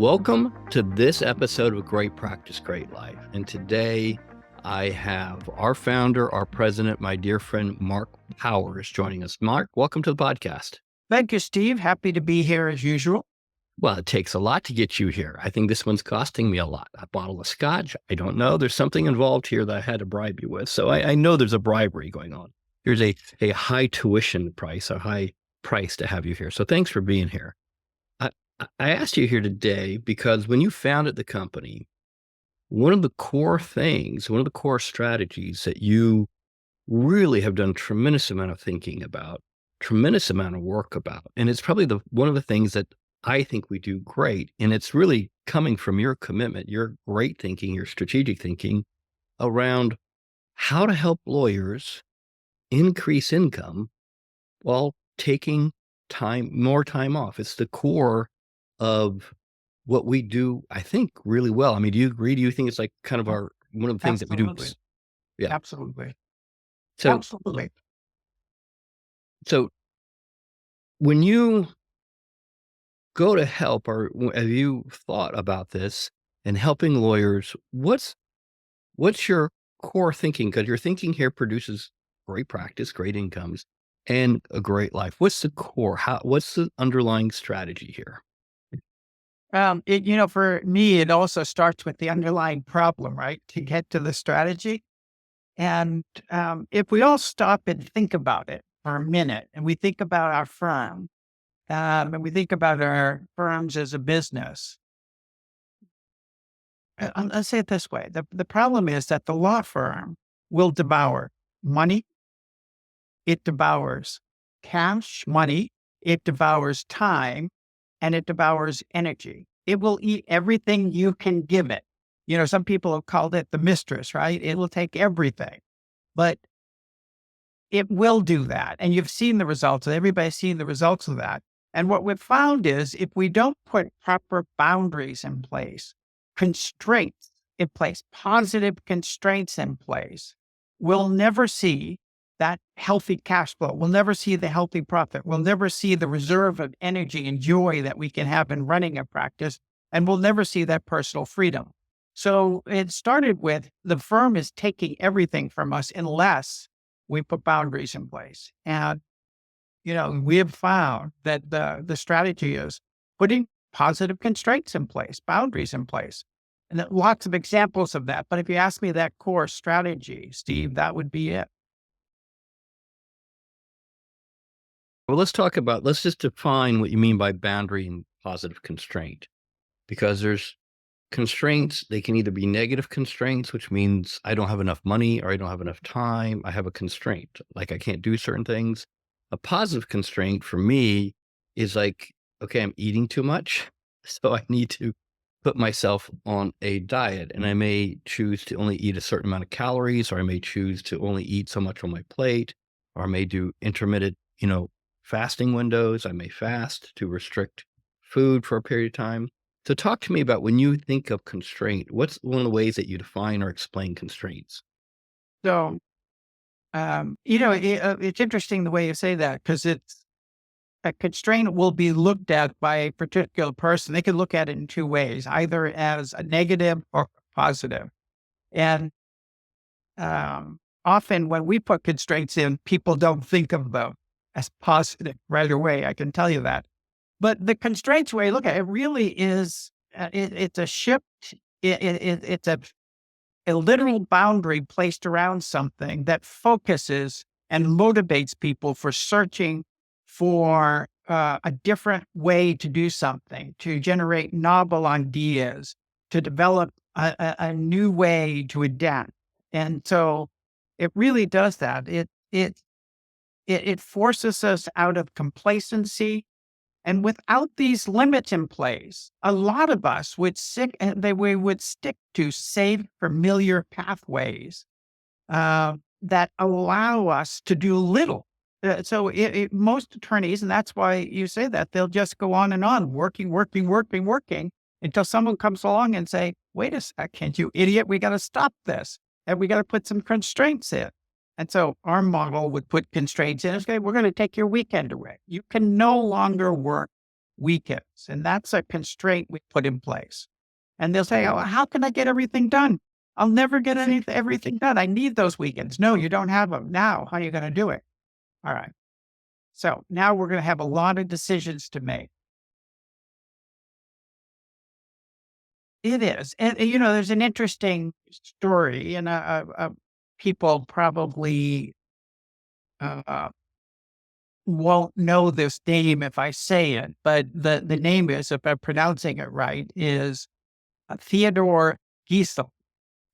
Welcome to this episode of Great Practice, Great Life. And today I have our founder, our president, my dear friend, Mark Powers, joining us. Mark, welcome to the podcast. Thank you, Steve. Happy to be here as usual. Well, it takes a lot to get you here. I think this one's costing me a lot. A bottle of scotch. I don't know. There's something involved here that I had to bribe you with. So I know there's a bribery going on. There's a high tuition price, a high price to have you here. So thanks for being here. I asked you here today because when you founded the company, one of the core things, one of the core strategies that you really have done a tremendous amount of thinking about, tremendous amount of work about, and it's probably one of the things that I think we do great. And it's really coming from your commitment, your great thinking, your strategic thinking around how to help lawyers increase income while taking more time off. It's the core of what we do, I think, really well. I mean, do you agree? Do you think it's like kind of one of the things Absolutely. that we do? Yeah. Absolutely. So, Absolutely. So when you go to help, or have you thought about this and helping lawyers, what's your core thinking? Because your thinking here produces great practice, great incomes, and a great life. What's the core? What's the underlying strategy here? For me, it also starts with the underlying problem, right? To get to the strategy. And if we all stop and think about it for a minute, and we think about our firm, and we think about our firms as a business, let's say it this way. The problem is that the law firm will devour money. It devours cash, money. It devours time. And it devours energy. It will eat everything you can give it. Some people have called it the mistress, right? It will take everything, but it will do that. And you've seen the results. Everybody's seen the results of that. And what we've found is if we don't put proper boundaries in place, constraints in place, positive constraints in place, we'll never see that healthy cash flow. We'll never see the healthy profit. We'll never see the reserve of energy and joy that we can have in running a practice. And we'll never see that personal freedom. So it started with the firm is taking everything from us unless we put boundaries in place. And, we have found that the strategy is putting positive constraints in place, boundaries in place. And lots of examples of that. But if you ask me that core strategy, Steve, that would be it. Well, let's just define what you mean by boundary and positive constraint, because there's constraints. They can either be negative constraints, which means I don't have enough money or I don't have enough time. I have a constraint, like I can't do certain things. A positive constraint for me is like, okay, I'm eating too much, so I need to put myself on a diet, and I may choose to only eat a certain amount of calories, or I may choose to only eat so much on my plate, or I may do intermittent, fasting windows. I may fast to restrict food for a period of time. So talk to me about when you think of constraint, what's one of the ways that you define or explain constraints? So, it's interesting the way you say that, because it's a constraint will be looked at by a particular person. They can look at it in two ways, either as a negative or positive. And often when we put constraints in, people don't think of them as positive right away. I can tell you that. But the constraints way, look at it really is, it's a shift. It's a literal boundary placed around something that focuses and motivates people for searching for a different way to do something, to generate novel ideas, to develop a new way to adapt. And so it really does that. It forces us out of complacency. And without these limits in place, a lot of us would stick to safe, familiar pathways that allow us to do little. So most attorneys, and that's why you say that, they'll just go on and on, working until someone comes along and say, wait a second, you idiot, we got to stop this. And we got to put some constraints in. And so our model would put constraints in. Okay, we're going to take your weekend away. You can no longer work weekends. And that's a constraint we put in place. And they'll say, oh, how can I get everything done? I'll never get everything done. I need those weekends. No, you don't have them now. How are you going to do it? All right. So now we're going to have a lot of decisions to make. It is. And, there's an interesting story, and people probably uh, won't know this name if I say it, but the name is, if I'm pronouncing it right, is Theodore Giesel.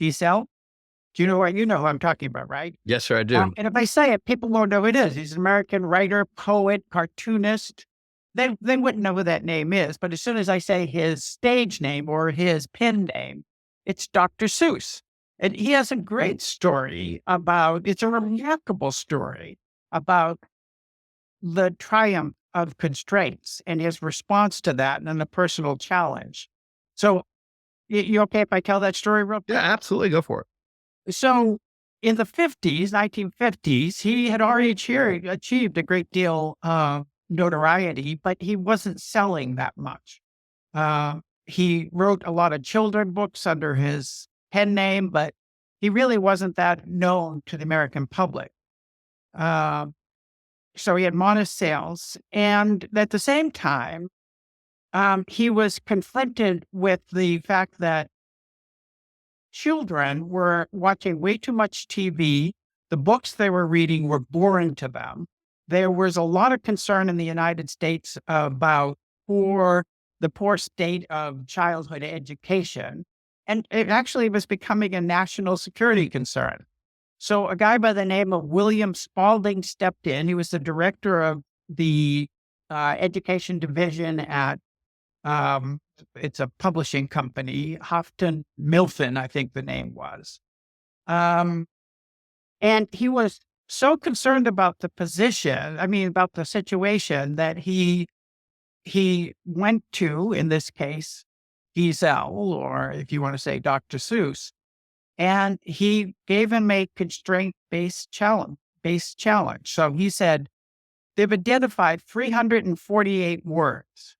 Giesel? Do you know what who I'm talking about, right? Yes, sir, I do. And if I say it, people won't know who it is. He's an American writer, poet, cartoonist. They wouldn't know who that name is, but as soon as I say his stage name or his pen name, it's Dr. Seuss. And he has a great story it's a remarkable story about the triumph of constraints and his response to that and the personal challenge. So, you okay if I tell that story real quick? Yeah, absolutely. Go for it. So in the 1950s, he had already achieved a great deal of notoriety, but he wasn't selling that much. He wrote a lot of children books under his pen name, but he really wasn't that known to the American public. So he had modest sales. And at the same time, he was confronted with the fact that children were watching way too much TV. The books they were reading were boring to them. There was a lot of concern in the United States about the poor state of childhood education. And it actually was becoming a national security concern. So a guy by the name of William Spalding stepped in. He was the director of the education division at it's a publishing company, Houghton Mifflin, I think the name was. And he was so concerned about the about the situation, that he went to, in this case, Giesel, or if you want to say Dr. Seuss, and he gave him a constraint-based challenge. So he said, they've identified 348 words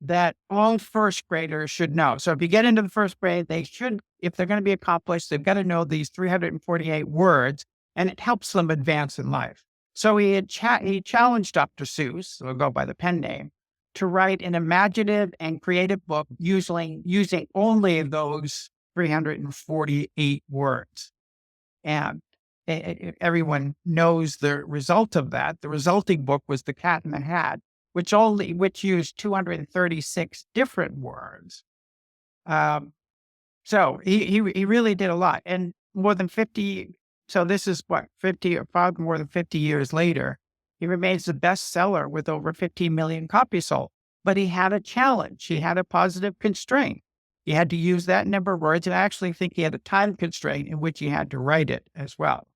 that all first graders should know. So if you get into the first grade, they should, if they're going to be accomplished, they've got to know these 348 words, and it helps them advance in life. So he challenged Dr. Seuss, we'll go by the pen name, to write an imaginative and creative book using only those 348 words. And everyone knows the result of that. The resulting book was The Cat in the Hat, which used 236 different words. So he really did a lot. And more than 50, so this is 50 or far more than 50 years later, he remains the bestseller with over 15 million copies sold. But he had a challenge. He had a positive constraint. He had to use that number of words. And I actually think he had a time constraint in which he had to write it as well.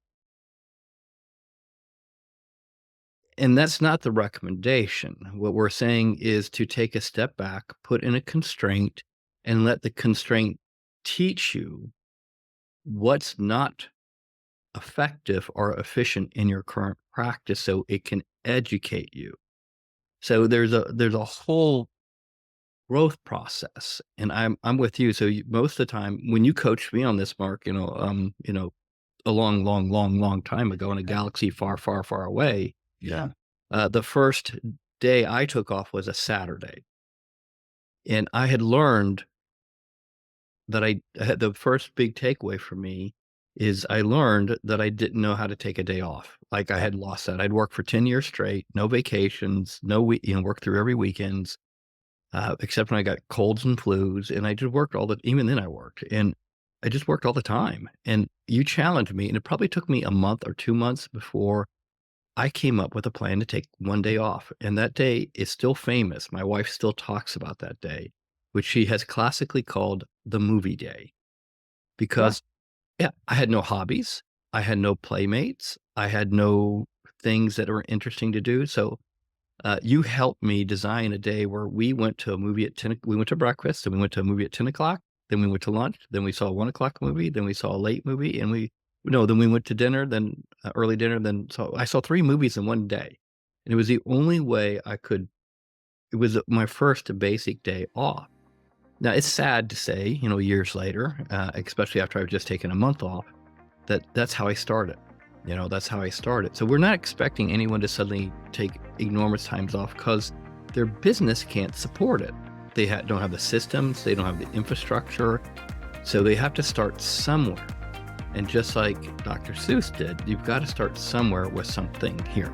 And that's not the recommendation. What we're saying is to take a step back, put in a constraint, and let the constraint teach you what's not effective or efficient in your current practice, so it can educate you. So there's a whole growth process, and I'm with you. So most of the time when you coached me on this, Mark, a long time ago in a galaxy far, far, far away. Yeah. The first day I took off was a Saturday. And I had learned that I had the first big takeaway for me is I learned that I didn't know how to take a day off. Like I had lost that. I'd worked for 10 years straight, no vacations, worked through every weekends, except when I got colds and flus. And I just worked even then I worked. And I just worked all the time. And you challenged me. And it probably took me a month or 2 months before I came up with a plan to take one day off. And that day is still famous. My wife still talks about that day, which she has classically called the movie day. Because, yeah, I had no hobbies. I had no playmates. I had no things that were interesting to do. So you helped me design a day where we went to a movie at 10. We went to breakfast, then we went to a movie at 10 o'clock. Then we went to lunch. Then we saw a 1 o'clock movie. Then we saw a late movie. And then we went to dinner, then early dinner. So I saw 3 movies in one day. And it was the only way I could it was my first basic day off. Now, it's sad to say, years later, especially after I've just taken a month off, that's how I started. That's how I started. So we're not expecting anyone to suddenly take enormous times off because their business can't support it. They don't have the systems, they don't have the infrastructure, so they have to start somewhere. And just like Dr. Seuss did, you've got to start somewhere with something here.